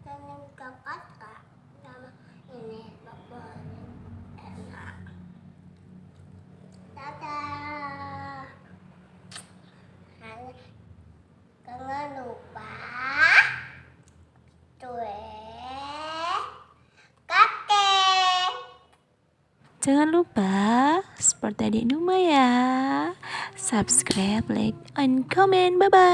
Jangan kata nama ini bapak enak. Dadah. Jangan lupa cuek kakek. Jangan lupa support adik Numa ya. Subscribe, like, and comment. Bye-bye.